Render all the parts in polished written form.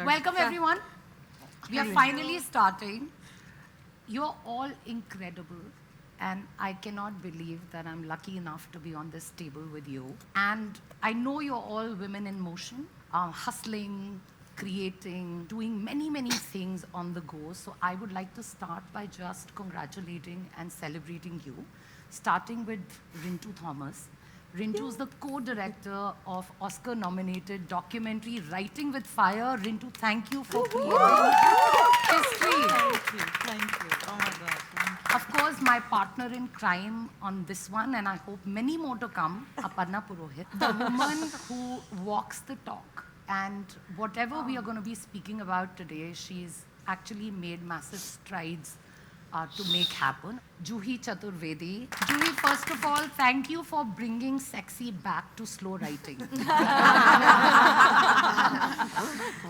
Welcome everyone. We are finally starting. You're all incredible and I cannot believe that I'm lucky enough to be on this table with you. And I know you're all women in motion, hustling, creating, doing many things on the go. So I would like to start by just congratulating and celebrating you, starting with Rintu Thomas. Rintu is the co-director of Oscar-nominated documentary Writing with Fire. Rintu, thank you for creating history. Thank you. Oh my God, thank you. Of course, my partner in crime on this one, and I hope many more to come, Aparna Purohit, the woman who walks the talk. And whatever we are going to be speaking about today, she's actually made massive strides to make happen. Juhi Chaturvedi. Juhi, first of all, thank you for bringing sexy back to slow writing.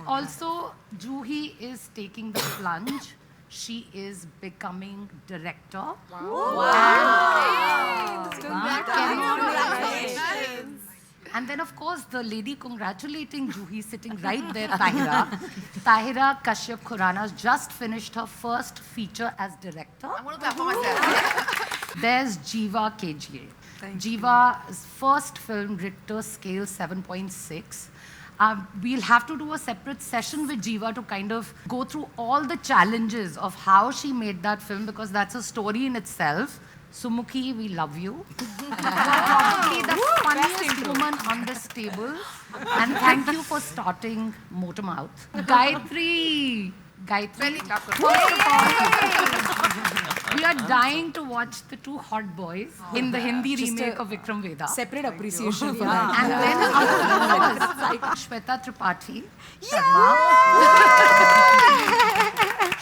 Also, Juhi is taking the plunge. She is becoming director. Wow. Congratulations. And then, of course, the lady congratulating Juhi sitting right there, Tahira. Tahira Kashyap Khurana's just finished her first feature as director. I'm going to clap for myself. There's Jiva KGA. Jiva's first film, Richter Scale 7.6. We'll have to do a separate session with Jiva to kind of go through all the challenges of how she made that film, because that's a story in itself. Sumukhi, we love you. You are probably the funniest woman on this table. And thank you for starting Motor Mouth. Gayatri. Gayatri. First of all, we are dying to watch the two hot boys in the Hindi remake of Vikram Vedha. Separate appreciation for that. And then, of course, Shweta Tripathi. Sharma.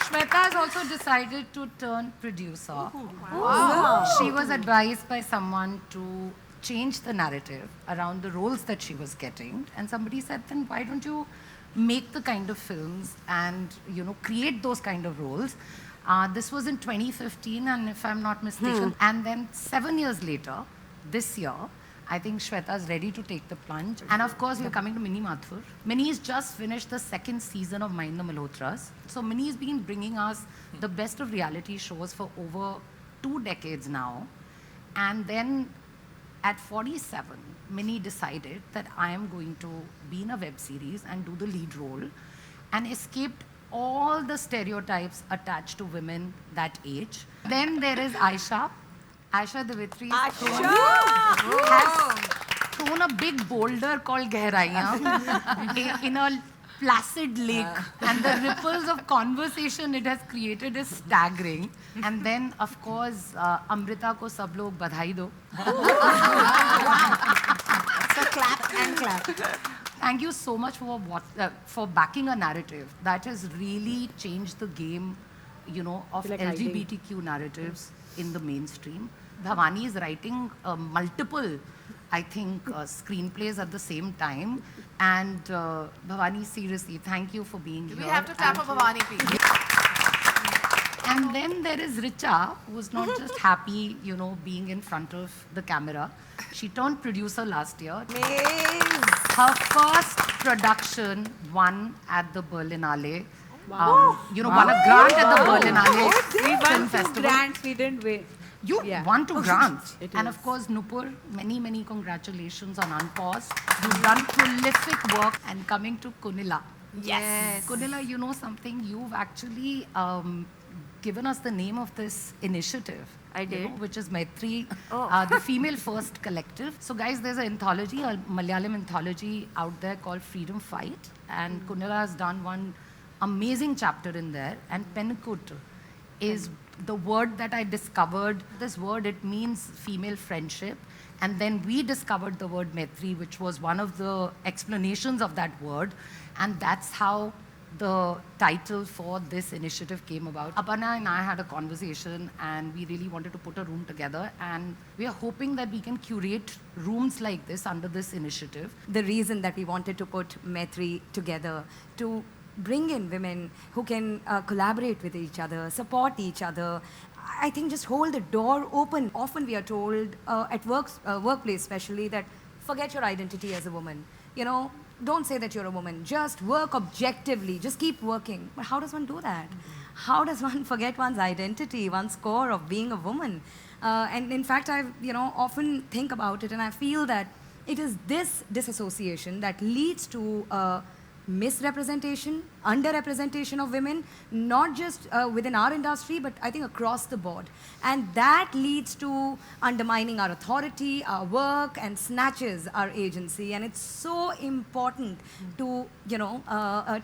Shweta has also decided to turn producer. Wow. She was advised by someone to change the narrative around the roles that she was getting. And somebody said, then why don't you make the kind of films and, create those kind of roles? This was in 2015, and if I'm not mistaken. And then 7 years later, this year, I think Shweta is ready to take the plunge. And of course, we're coming to Mini Mathur. Mini's just finished the second season of Mind the Malhotras. So Mini's been bringing us the best of reality shows for over 2 decades now. And then at 47, Mini decided that I am going to be in a web series and do the lead role and escaped all the stereotypes attached to women that age. Then there is Aisha. Aisha Divitri has thrown a big boulder called Gehraiyan in a placid lake. And the ripples of conversation it has created is staggering. And then, of course, Amrita ko sab log badhai do. So clap and clap. Thank you so much for backing a narrative that has really changed the game, of LGBTQ narratives in the mainstream. Bhavani is writing multiple, I think, screenplays at the same time. And Bhavani, seriously, thank you for being here. We have to clap for Bhavani, please. And then there is Richa, who's not just happy, being in front of the camera. She turned producer last year. Her first production won at the Berlinale. Won a grant at the Berlinale Film Festival. Grants, we didn't wait. You won 2 grants. And of course, Nupur, many congratulations on Unpaused. You've done prolific work. And coming to Kunila. Yes. Kunila, you know something? You've actually given us the name of this initiative. I did. Which is Maitri, the Female First Collective. So guys, there's an anthology, a Malayalam anthology out there called Freedom Fight. And Kunila has done one amazing chapter in there. And Penkut is the word that I discovered. This word, it means female friendship. And then we discovered the word Maitri, which was one of the explanations of that word. And that's how the title for this initiative came about. Aparna and I had a conversation and we really wanted to put a room together, and we are hoping that we can curate rooms like this under this initiative. The reason that we wanted to put Maitri together to bring in women who can collaborate with each other, support each other. I think just hold the door open. Often we are told at workplace especially that forget your identity as a woman. don't say that you're a woman. Just work objectively. Just keep working. But how does one do that? How does one forget one's identity, one's core of being a woman? And in fact, I often think about it, and I feel that it is this disassociation that leads to misrepresentation, underrepresentation of women, not just within our industry, but I think across the board. And that leads to undermining our authority, our work, and snatches our agency. And it's so important to,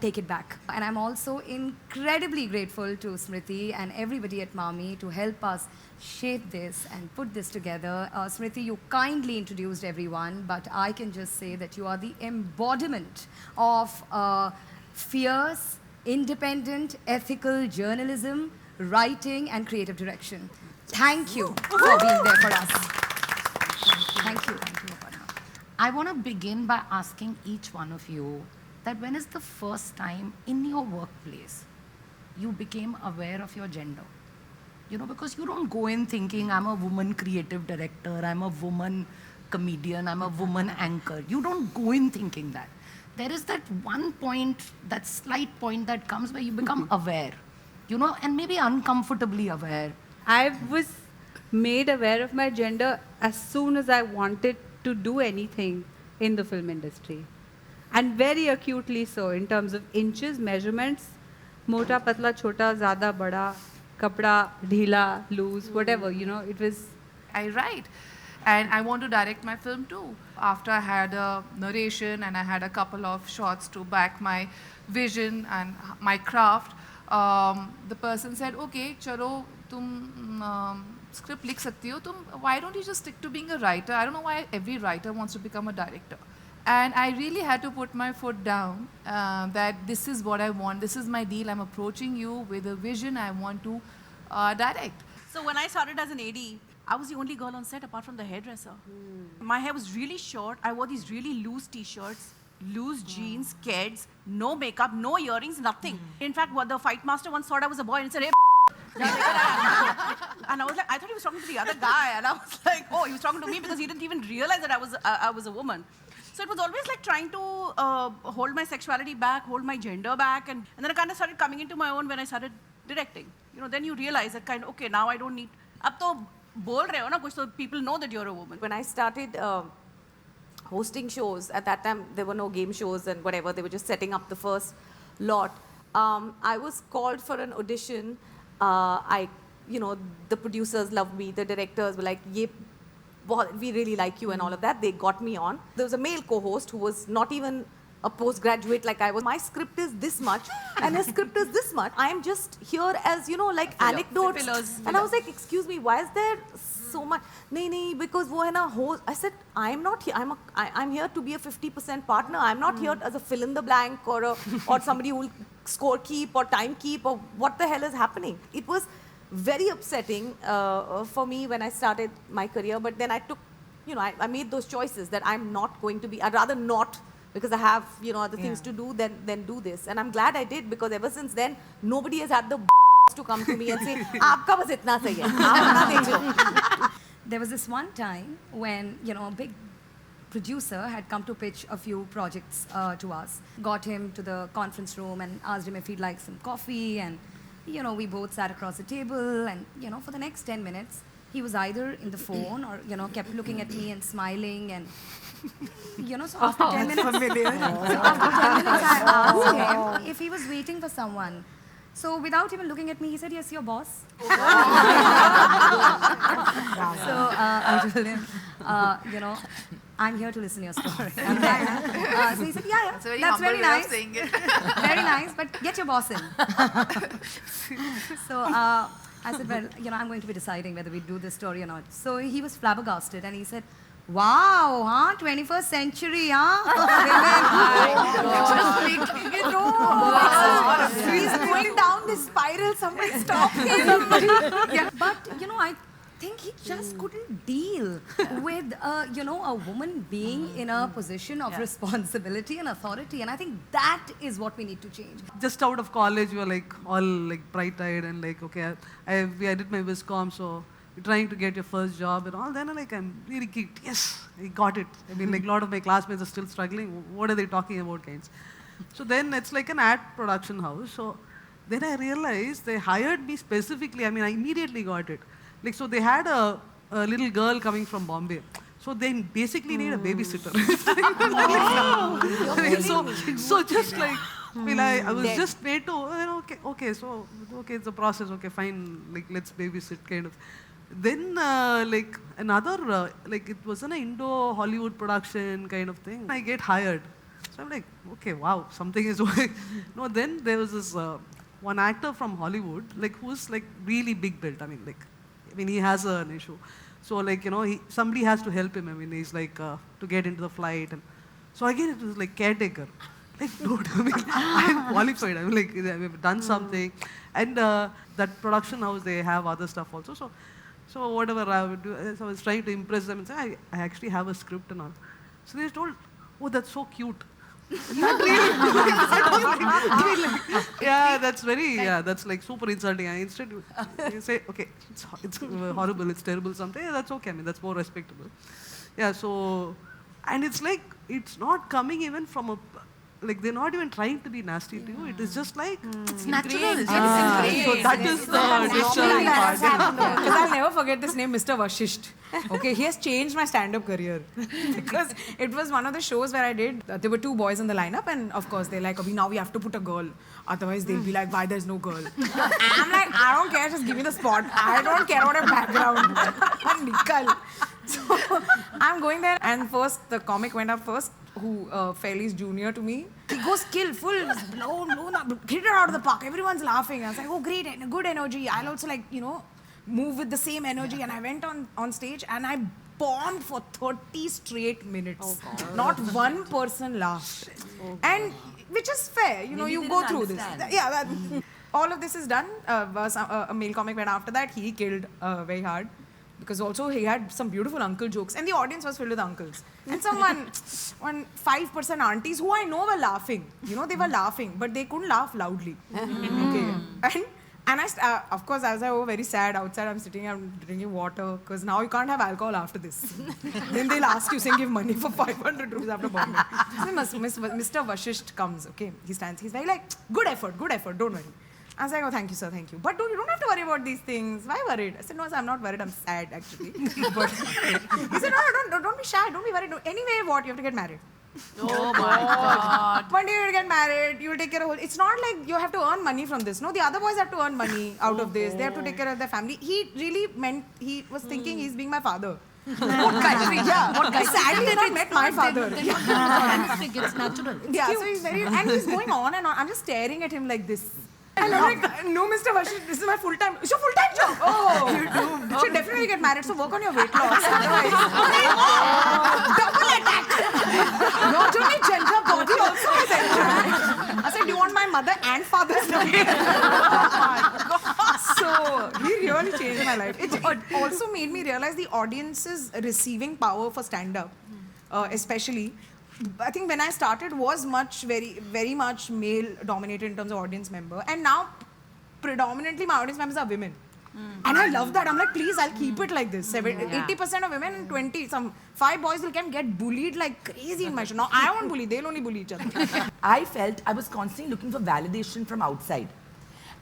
take it back. And I'm also incredibly grateful to Smriti and everybody at MAMI to help us shape this and put this together. Smriti, you kindly introduced everyone, but I can just say that you are the embodiment of fierce, independent, ethical journalism, writing, and creative direction. Thank you for being there for us. Thank you. I want to begin by asking each one of you that when is the first time in your workplace you became aware of your gender? Because you don't go in thinking, I'm a woman creative director, I'm a woman comedian, I'm a woman anchor. You don't go in thinking that. There is that one point, that slight point that comes where you become aware, and maybe uncomfortably aware. I was made aware of my gender as soon as I wanted to do anything in the film industry. And very acutely so, in terms of inches, measurements, mota, patla, chota, zyada, bada, kapda, dhila, loose, whatever, it was... I write. And I want to direct my film too. After I had a narration and I had a couple of shots to back my vision and my craft, the person said, okay, chalo, tum script likh sakti ho, why don't you just stick to being a writer? I don't know why every writer wants to become a director. And I really had to put my foot down that this is what I want, this is my deal, I'm approaching you with a vision I want to direct. So when I started as an AD, I was the only girl on set apart from the hairdresser. My hair was really short. I wore these really loose t-shirts, loose jeans, kids, no makeup, no earrings, nothing. In fact, what the fight master once thought I was a boy and said, hey, and I was like, I thought he was talking to the other guy. And I was like, oh, he was talking to me because he didn't even realize that I was a woman. So it was always like trying to hold my sexuality back, hold my gender back. And then I kind of started coming into my own when I started directing. Then you realize that kind of, okay, now I don't need, ab to bol rahe ho na kuch, so people know that you're a woman. When I started hosting shows, at that time there were no game shows and whatever, they were just setting up the first lot. I was called for an audition. The producers loved me, the directors were like, ye, we really like you and all of that. They got me on. There was a male co-host who was not even a postgraduate like I was. My script is this much and his script is this much. I am just here as, like anecdotes. Fillers. And I was like, excuse me, why is there so much? Nahi, because wo hai na host. I said, I'm not here. I'm here to be a 50% partner. I'm not here as a fill in the blank or somebody who will score keep or time keep or what the hell is happening. It was very upsetting for me when I started my career. But then I took, I made those choices that I'm not going to be, I'd rather not, because I have, other things to do than do this. And I'm glad I did, because ever since then, nobody has had the to come to me and say, aapka bas itna sahi hai. Aap na dekho. There was this one time when, a big producer had come to pitch a few projects to us. Got him to the conference room and asked him if he'd like some coffee. And, we both sat across the table. And, for the next 10 minutes, he was either in the phone or, kept looking at me and smiling. And, so after 10 minutes, I asked him if he was waiting for someone. So without even looking at me, he said, yes, your boss. So I told him, I'm here to listen to your story. So he said, yeah, that's very nice. Very nice, but get your boss in. So I said, well, I'm going to be deciding whether we do this story or not. So he was flabbergasted and he said, wow, 21st century, He's going down this spiral, somebody stop him. Yeah, but, I think he just couldn't deal with, a woman being in a position of responsibility and authority. And I think that is what we need to change. Just out of college, we were like all like bright-eyed and like, okay, I did my Viscom, so you're trying to get your first job and all, then I'm really geeked. Yes, I got it. I mean, like a lot of my classmates are still struggling. What are they talking about, kinds? So then it's like an ad production house. So then I realized they hired me specifically. I mean, I immediately got it. Like, so they had a little girl coming from Bombay. So they basically need a babysitter. I mean, so just like, I was just made to, okay, it's a process, okay, fine, like, let's babysit, kind of. Then, like, another, like, it was an Indo-Hollywood production kind of thing. I get hired. So I'm like, okay, wow, something is going. No, then there was this one actor from Hollywood, like, who's, like, really big built. I mean, he has an issue. So, like, somebody has to help him. I mean, he's like, to get into the flight. And so again, it was like caretaker. Like, dude, I mean, I'm qualified. I'm like, I've done something. And that production house, they have other stuff also. So whatever I would do, so I was trying to impress them and say, I actually have a script and all. So they told, oh, that's so cute. Not really. Yeah, that's like super insulting. Instead, you say, okay, it's horrible, it's terrible, something. Yeah, that's okay. I mean, that's more respectable. Yeah, so, and it's like, it's not coming even from a, like, they're not even trying to be nasty to you. It is just like, It's natural. It's so that is the disturbing part. Because I'll never forget this name, Mr. Vashisht. Okay, he has changed my stand-up career. Because it was one of the shows where I did, there were two boys in the lineup, and of course they're like, now we have to put a girl. Otherwise they'll be like, why there's no girl? I'm like, I don't care, just give me the spot. I don't care about a background. Nikal. So I'm going there, and first, the comic went up first, who fairly is junior to me. He goes skillful, blown, hit it out of the park. Everyone's laughing. I was like, oh, great, good energy. I'll also, like, move with the same energy. And I went on stage and I bombed for 30 straight minutes. Oh, not one person laughed. Oh, and which is fair, you go through understand. This. Yeah, all of this is done. A male comic went after that. He killed very hard. Because also he had some beautiful uncle jokes, and the audience was filled with uncles. And one 5% aunties who I know were laughing. They were laughing, but they couldn't laugh loudly. Okay. And I, of course, as I was very sad outside, I'm drinking water, because now you can't have alcohol after this. Then they'll ask you, saying, give money for 500 rupees after bombing. So Mr. Vashisht comes, okay, he stands, he's very like, good effort, don't worry. I was like, oh, thank you, sir, thank you. But you don't have to worry about these things. Why worried? I said, no, sir, I'm not worried. I'm sad, actually. But he said, no, don't be shy. Don't be worried. Anyway, what? You have to get married. Oh, my God. One day you'll get married. You'll take care of... It's not like you have to earn money from this. No, the other boys have to earn money out of this. They have to take care of their family. He really meant... He was thinking he's being my father. What country? Yeah. What country? Sadly, they not met my father. It's natural. Yeah, so he's very... And he's going on and on. I'm just staring at him like this. And I'm like, no, Mr. Vashisht, this is my full-time... It's your full-time job? Oh, you're doomed. You should definitely get married, so work on your weight loss. Otherwise... Double attack! Not only gender, body also is attack. I said, do you want my mother and father's name? So, he really changed my life. It also made me realize the audience's receiving power for stand-up, especially. I think when I started was very much male dominated in terms of audience member, and now predominantly my audience members are women. And I love that. I'm like, please, I'll keep it like this. 80% of women and 5 boys will get bullied like crazy in my show. Now I won't bully, they'll only bully each other. I felt I was constantly looking for validation from outside.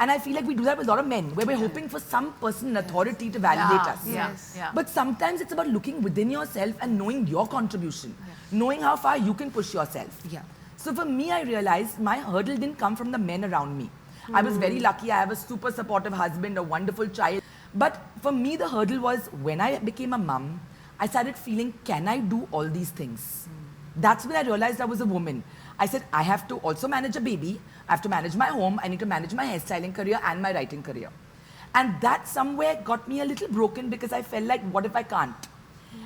And I feel like we do that with a lot of men, where we're hoping for some person in authority to validate us. Yes. Yeah. But sometimes it's about looking within yourself and knowing your contribution, knowing how far you can push yourself. Yeah. So for me, I realized my hurdle didn't come from the men around me. I was very lucky. I have a super supportive husband, a wonderful child. But for me, the hurdle was when I became a mum, I started feeling, can I do all these things? That's when I realized I was a woman. I said, I have to also manage a baby. I have to manage my home. I need to manage my hairstyling career and my writing career. And that somewhere got me a little broken because I felt like, what if I can't?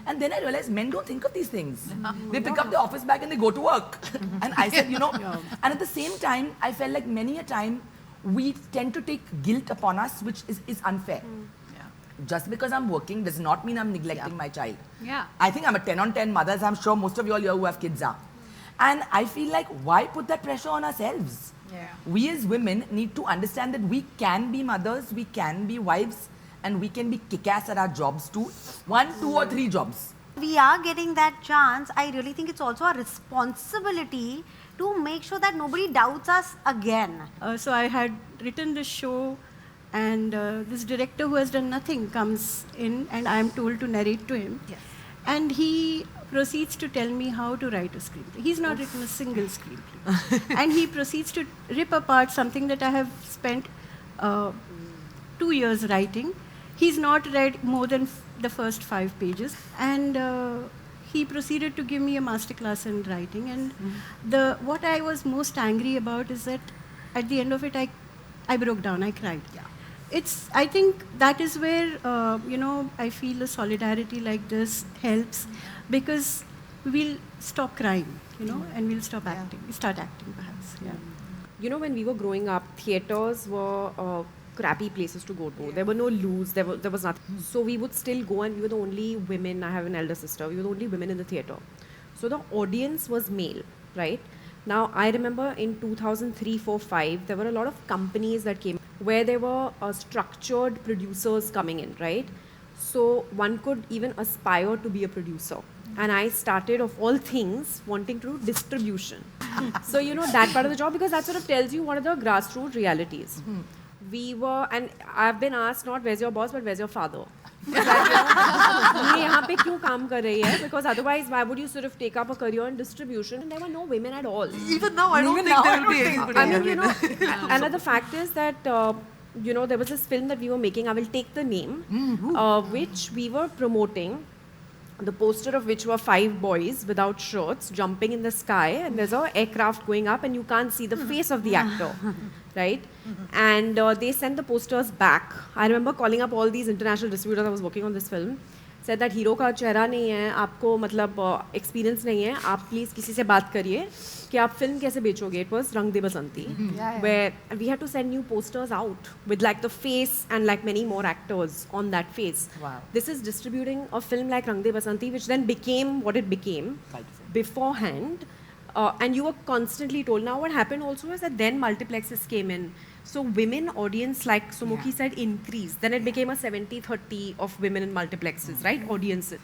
And then I realized men don't think of these things. They pick up the office bag and they go to work. And I said, and at the same time, I felt like many a time, we tend to take guilt upon us, which is unfair. Just because I'm working does not mean I'm neglecting my child. I think I'm a 10 on 10 mother, as I'm sure most of you all here who have kids are. And I feel like, why put that pressure on ourselves? We as women need to understand that we can be mothers, we can be wives, and we can be kick-ass at our jobs too. 1, 2 or 3 jobs. We are getting that chance. I really think it's also a responsibility to make sure that nobody doubts us again. So I had written this show, and this director who has done nothing comes in, and I am told to narrate to him. Yes. And he proceeds to tell me how to write a screenplay. He's not written a single screenplay. And he proceeds to rip apart something that I have spent 2 years writing. He's not read more than the first 5 pages. And he proceeded to give me a masterclass in writing. And what I was most angry about is that at the end of it, I broke down, I cried. Yeah. I think that is where, I feel a solidarity like this helps, because we'll stop crying, and we'll stop acting, start acting perhaps. Yeah. When we were growing up, theatres were crappy places to go to. There were no loos, there was nothing. So we would still go, and we were the only women. I have an elder sister. We were the only women in the theatre. So the audience was male, right? Now, I remember in 2003, 4, 5, there were a lot of companies that came where there were structured producers coming in, right? So one could even aspire to be a producer. And I started, of all things, wanting to do distribution. So, that part of the job, because that sort of tells you what are the grassroots realities. We were, and I've been asked not where's your boss, but where's your father? Because otherwise, why would you sort of take up a career in distribution? And there were no women at all. Even now, I don't think there will be anybody. Another fact is that, there was this film that we were making, I will take the name, which we were promoting. The poster of which were 5 boys without shirts jumping in the sky, and there's an aircraft going up and you can't see the face of the actor, right? And they sent the posters back. I remember calling up all these international distributors. I was working on this film. Said that hero का चेहरा नहीं है, आपको मतलब experience नहीं है, आप please किसी से बात करिए कि आप film कैसे बेचोगे. It was Rang De Basanti, where we had to send new posters out with like the face and like many more actors on that face. Wow. This is distributing a film like Rang De Basanti, which then became what it became beforehand. And you were constantly told. Now what happened also is that then multiplexes came in. So women audience, like Sumukhi said, increased. Then it became a 70-30 of women in multiplexes, right? Audiences.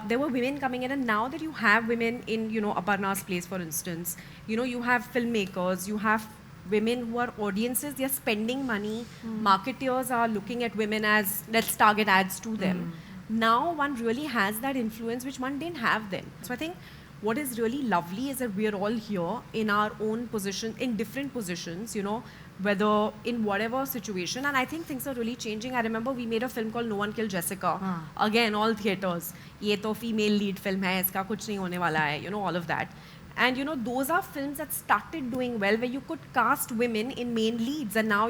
There were women coming in, and now that you have women in, Aparna's place, for instance, you have filmmakers, you have women who are audiences, they are spending money. Marketeers are looking at women as, let's target ads to them. Now one really has that influence, which one didn't have then. So I think what is really lovely is that we are all here in our own position, in different positions, whether in whatever situation. And I think things are really changing. I remember we made a film called No One Killed Jessica. Again, all theatres. Ye to female lead film hai, iska kuch nahi hone wala hai, all of that. And those are films that started doing well, where you could cast women in main leads. And now,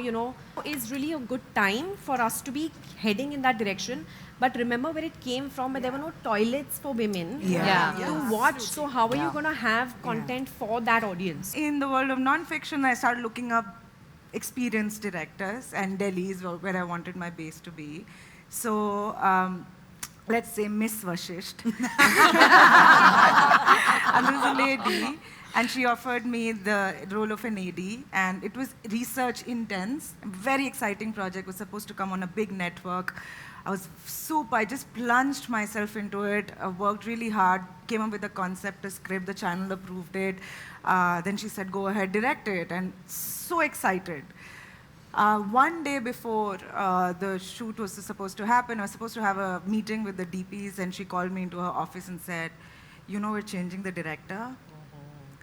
is really a good time for us to be heading in that direction. But remember where it came from, where there were no toilets for women to watch. So how are you going to have content for that audience? In the world of non-fiction, I started looking up experienced directors, and Delhi is where I wanted my base to be. So let's say Miss Vashisht. And there was a lady, and she offered me the role of an AD, and it was research intense, very exciting project, was supposed to come on a big network. I was super, I just plunged myself into it, worked really hard, came up with a concept, a script, the channel approved it. Then she said, go ahead, direct it, and so excited. One day before the shoot was supposed to happen, I was supposed to have a meeting with the DPs, and she called me into her office and said, we're changing the director.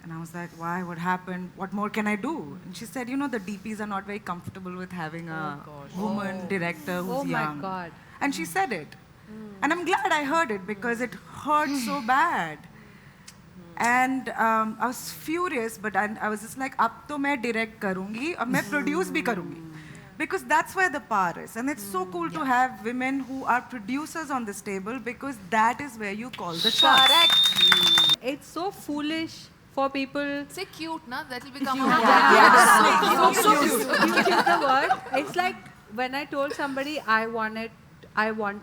And I was like, why? What happened? What more can I do? And she said, the DPs are not very comfortable with having a woman director who's young. Oh my God. And she said it. And I'm glad I heard it, because it hurt so bad. And I was furious, but I was just like, ab to main direct karungi, aur main produce bhi karungi. Because that's where the power is. And it's so cool to have women who are producers on this table, because that is where you call the shots. Correct. It's so foolish for people. Say cute, na? That will become So cute. Cute is the word. It's like when I told somebody I want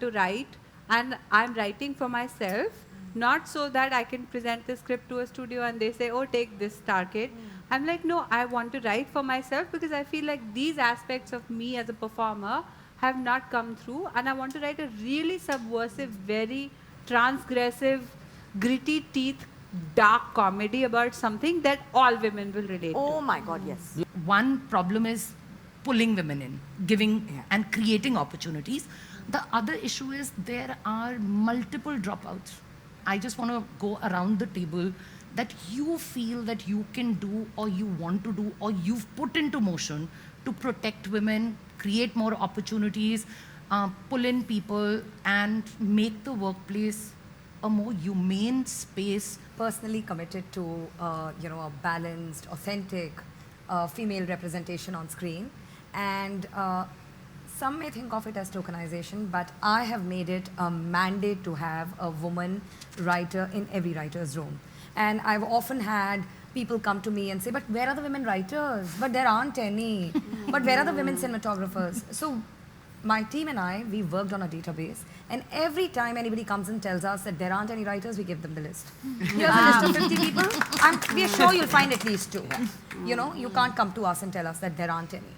to write, and I'm writing for myself, not so that I can present the script to a studio and they say, oh, take this target. I'm like, no, I want to write for myself, because I feel like these aspects of me as a performer have not come through, and I want to write a really subversive, very transgressive, gritty teeth, dark comedy about something that all women will relate to. Oh my God, yes. One problem is pulling women in, giving and creating opportunities. The other issue is there are multiple dropouts. I just want to go around the table that you feel that you can do or you want to do or you've put into motion to protect women, create more opportunities, pull in people and make the workplace a more humane space. Personally committed to a balanced, authentic female representation on screen, and some may think of it as tokenization, but I have made it a mandate to have a woman writer in every writer's room. And I've often had people come to me and say, but where are the women writers? But there aren't any. But where are the women cinematographers? So my team and I, we worked on a database, and every time anybody comes and tells us that there aren't any writers, we give them the list. Here's a list of 50 people. We are sure you'll find at least 2. You know, you can't come to us and tell us that there aren't any.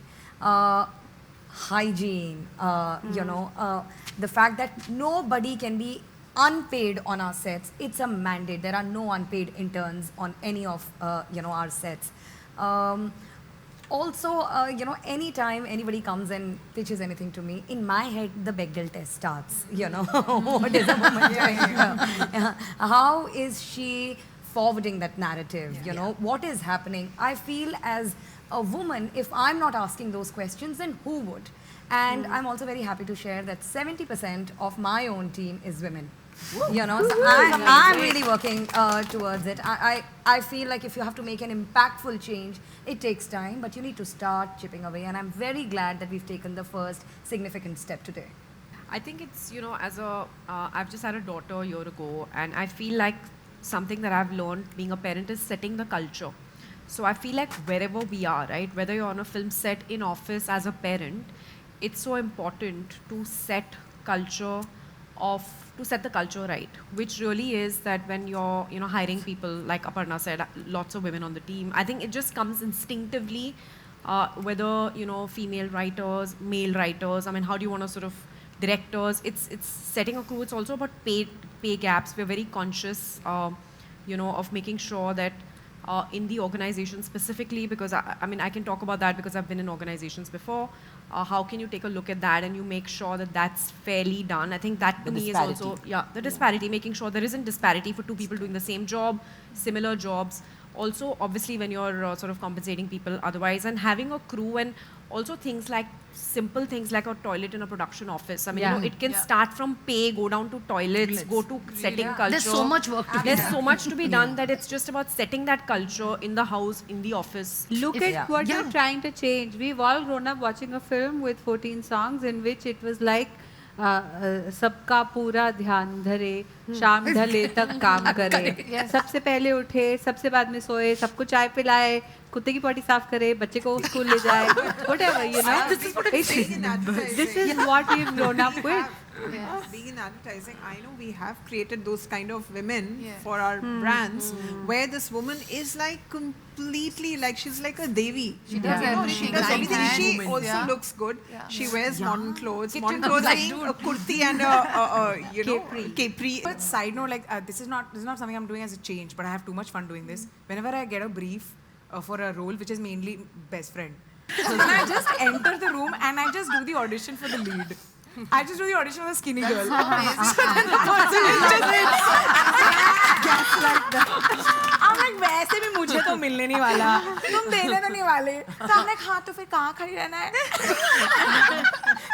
Hygiene, the fact that nobody can be unpaid on our sets. It's a mandate. There are no unpaid interns on any of our sets. Also, anytime anybody comes and pitches anything to me, in my head, the Bechdel test starts. What is a woman doing? How is she forwarding that narrative? What is happening? I feel as a woman, if I'm not asking those questions, then who would? And I'm also very happy to share that 70% of my own team is women. So I'm really working towards it. I feel like if you have to make an impactful change, it takes time, but you need to start chipping away. And I'm very glad that we've taken the first significant step today. I think it's, I've just had a daughter a year ago, and I feel like something that I've learned being a parent is setting the culture. So I feel like wherever we are, right, whether you're on a film set, in office, as a parent, it's so important to set the culture right, which really is that when you're hiring people, like Aparna said, lots of women on the team. I think it just comes instinctively, whether female writers, male writers. I mean, how do you want to sort of directors? It's setting a crew. It's also about pay gaps. We're very conscious, of making sure that in the organization specifically, because I can talk about that because I've been in organizations before. How can you take a look at that and you make sure that that's fairly done? I think that to me is also, the disparity, making sure there isn't disparity for 2 people doing the same job, similar jobs. Also, obviously, when you're sort of compensating people otherwise, and having a crew, and also simple things like a toilet in a production office. I mean, it can start from pay, go down to toilets, go to setting culture. There's so much work to be done. There's so much to be done that it's just about setting that culture in the house, in the office. Look at what you're trying to change. We've all grown up watching a film with 14 songs in which it was like, सबका पूरा ध्यान धरे शाम ढले तक काम करे सबसे पहले उठे सबसे बाद में सोए सबको चाय पिलाए कुत्ते की पॉटी साफ करे बच्चे को स्कूल ले जाए whatever this is what we've grown up with. Being in advertising, I know we have created those kind of women for our brands where this woman is like completely like she's like a devi. She does everything. She does everything. She also looks good. She wears modern clothes. Modern clothes being a kurti and a capri. But side note, like this is not something I'm doing as a change, but I have too much fun doing this. Whenever I get a brief for a role, which is mainly best friend, so then I just enter the room and I just do the audition for the lead. I just do the audition for the skinny girl. So amazing. So then the person is just gaslight that. I'm like, वैसे भी मुझे तो मिलने नहीं वाला, तुम देने तो नहीं वाले. So I'm like, हाँ तो फिर कहाँ खड़ी रहना है?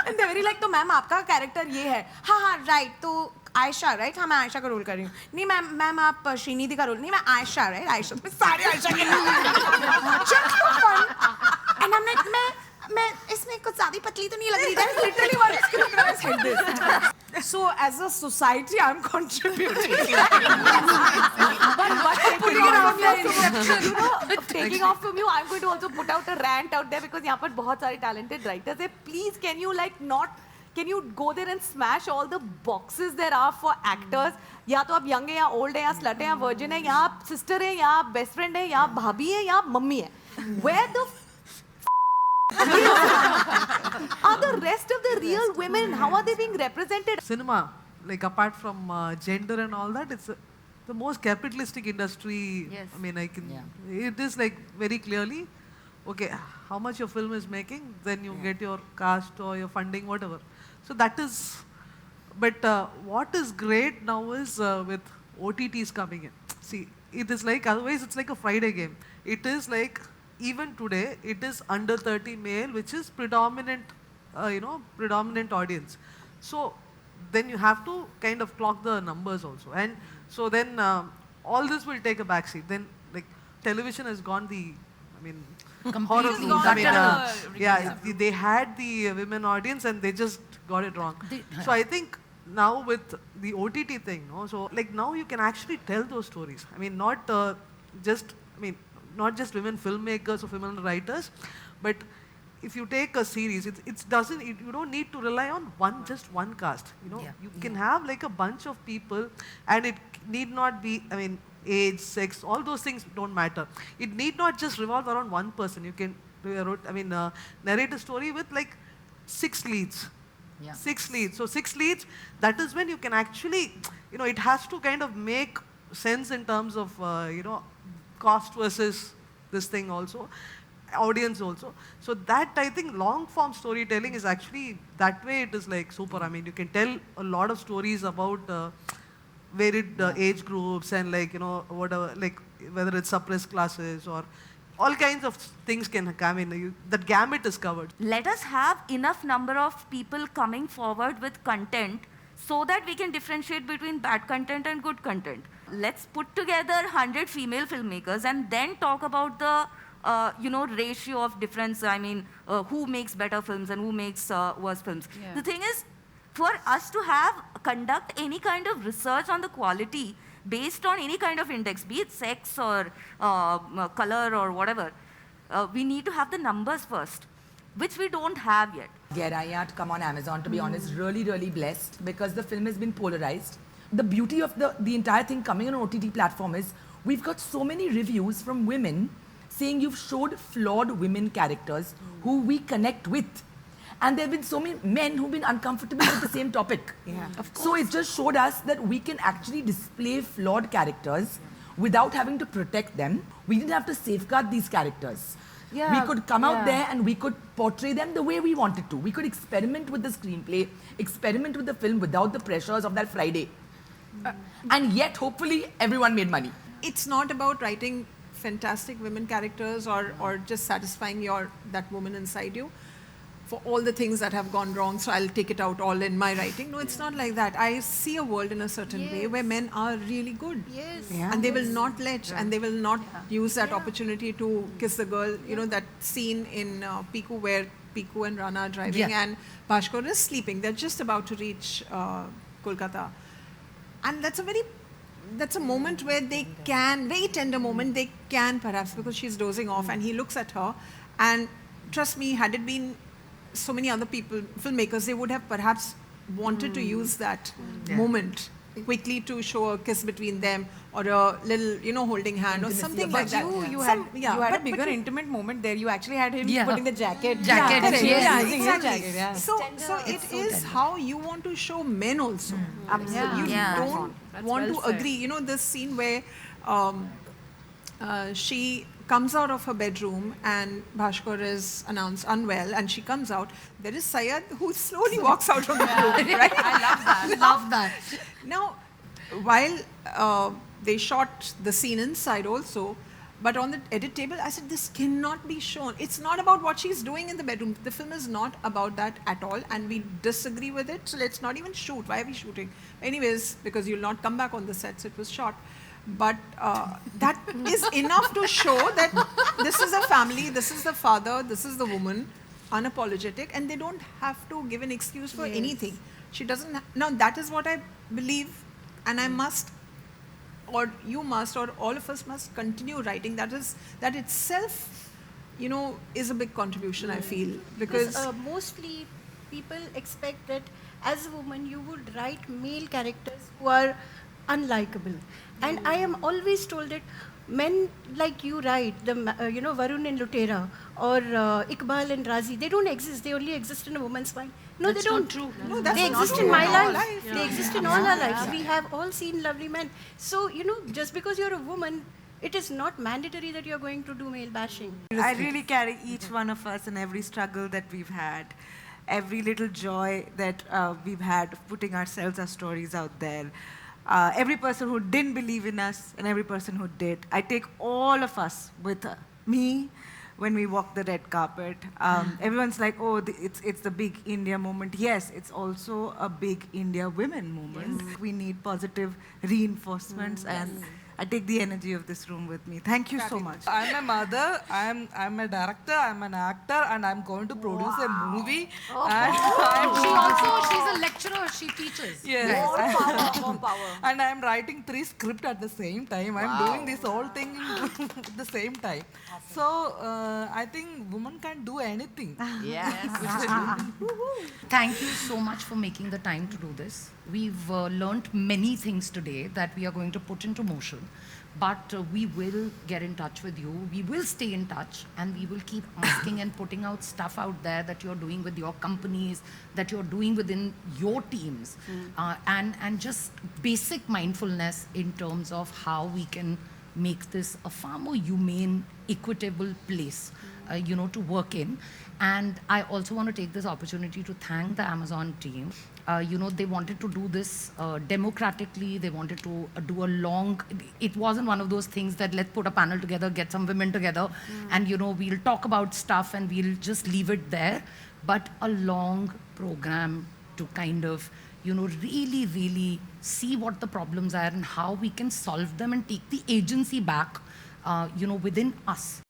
And they're very like, तो मैम आपका कैरेक्टर ये है. हाँ right तो आयशा राइट हाँ मैं आयशा का रोल कर रही हूँ नहीं मैम आप श्रीनिधि का रोल नहीं मैं आयशा राइट आयशा मैं सारे आयशा के and I'm like मैं इसमें कुछ ज़्यादा पतली तो नहीं लग रही है literally one script I said this so as a society I'm contributing but taking off from you I'm going to also put out a rant out there because यहाँ पर बहुत सारे talented writers हैं please can you go there and smash all the boxes there are for actors? या तो आप young हैं या old हैं या slut हैं या virgin हैं या आप sister हैं या best friend हैं या भाभी हैं या मम्मी हैं. Where the Are the rest of the real women, how are they being represented? Cinema, like apart from gender and all that, it's the most capitalistic industry. Yes. I mean, it is like very clearly, okay, how much your film is making, then you get your cast or your funding, whatever. So that is, but what is great now is with OTTs coming in. See, it is like, otherwise it's like a Friday game. It is like, even today, it is under 30 male, which is predominant, predominant audience. So then you have to kind of clock the numbers also. And so then all this will take a backseat. Then like television has gone horribly. They had the women audience and they just got it wrong. So I think now with the OTT thing, so like now you can actually tell those stories. I mean, not just women filmmakers or women writers, but if you take a series, you don't need to rely on just one cast. You can have like a bunch of people, and it need not be, age, sex, all those things don't matter. It need not just revolve around one person. You can narrate a story with like 6 leads. Yeah. 6 leads. So 6 leads, that is when you can actually, it has to kind of make sense in terms of, cost versus this thing also, audience also. So that, I think, long form storytelling is actually, that way it is like super. I mean, you can tell a lot of stories about varied age groups and like, whatever, like whether it's suppressed classes or all kinds of things can come in. That gamut is covered. Let us have enough number of people coming forward with content so that we can differentiate between bad content and good content. Let's put together 100 female filmmakers and then talk about the ratio of difference. Who makes better films and who makes worse films. Yeah. The thing is, for us to conduct any kind of research on the quality based on any kind of index, be it sex or color or whatever, we need to have the numbers first, which we don't have yet. Gerayat come on Amazon, to be honest, really, really blessed because the film has been polarized. The beauty of the entire thing coming on an OTT platform is we've got so many reviews from women saying you've showed flawed women characters who we connect with. And there have been so many men who've been uncomfortable with the same topic. Yeah, of course. So it just showed us that we can actually display flawed characters without having to protect them. We didn't have to safeguard these characters. Yeah, we could come out there and we could portray them the way we wanted to. We could experiment with the screenplay, experiment with the film without the pressures of that Friday. And yet, hopefully, everyone made money. It's not about writing fantastic women characters or just satisfying that woman inside you for all the things that have gone wrong, so I'll take it out all in my writing. No, it's not like that. I see a world in a certain way where men are really good. Yes. Yeah. And they will not let, and they will not use that opportunity to kiss the girl. That scene in Piku where Piku and Rana are driving and Bhaskar is sleeping. They're just about to reach Kolkata. And that's a moment where they can, very tender moment, they can perhaps, because she's dozing off and he looks at her, and trust me, had it been so many other people, filmmakers, they would have perhaps wanted to use that moment quickly to show a kiss between them or a little, holding hand or something like that. You had a bigger intimate moment there. You actually had him putting the jacket. Exactly. Yeah. So it is how you want to show men also. Absolutely. You don't want to agree. This scene where she comes out of her bedroom and Bhaskar is announced unwell and she comes out. There is Syed who slowly walks out of the room, right? I love that. Now, while they shot the scene inside also, but on the edit table, I said, this cannot be shown. It's not about what she's doing in the bedroom. The film is not about that at all, and we disagree with it, so let's not even shoot. Why are we shooting? Anyways, because you'll not come back on the sets, it was shot. But that is enough to show that this is a family, this is the father, this is the woman, unapologetic, and they don't have to give an excuse for anything. She doesn't. Now that is what I believe, and I must, or you must, or all of us must continue writing. That itself, is a big contribution. I feel because mostly people expect that as a woman you would write male characters who are unlikable. And I am always told that men like you write, Varun and Lutera or Iqbal and Razi, they don't exist. They only exist in a woman's mind. No, That's they don't. not true. No, that's They not exist true. in my In our life. life. They exist in all our lives. We have all seen lovely men. So, just because you're a woman, it is not mandatory that you're going to do male bashing. I really carry each one of us in every struggle that we've had, every little joy that we've had of putting ourselves, our stories out there. Every person who didn't believe in us and every person who did. I take all of us with me when we walk the red carpet. Everyone's like, oh, it's the big India movement. Yes, it's also a big India women movement. Yes. We need positive reinforcements and I take the energy of this room with me. Thank you so much. I'm a mother, I'm a director, I'm an actor, and I'm going to produce a movie. And she's a lecturer, she teaches. Yes. More power. And I'm writing 3 scripts at the same time. I'm doing this whole thing at the same time. So I think women can do anything. Yes. Thank you so much for making the time to do this. We've learned many things today that we are going to put into motion. But we will get in touch with you. We will stay in touch and we will keep asking and putting out stuff out there that you're doing with your companies, that you're doing within your teams. And just basic mindfulness in terms of how we can make this a far more humane, equitable place, to work in. And I also want to take this opportunity to thank the Amazon team. They wanted to do this democratically. They wanted to do a long, it wasn't one of those things that let's put a panel together, get some women together, and we'll talk about stuff and we'll just leave it there. But a long program to kind of, really, really see what the problems are and how we can solve them and take the agency back, within us.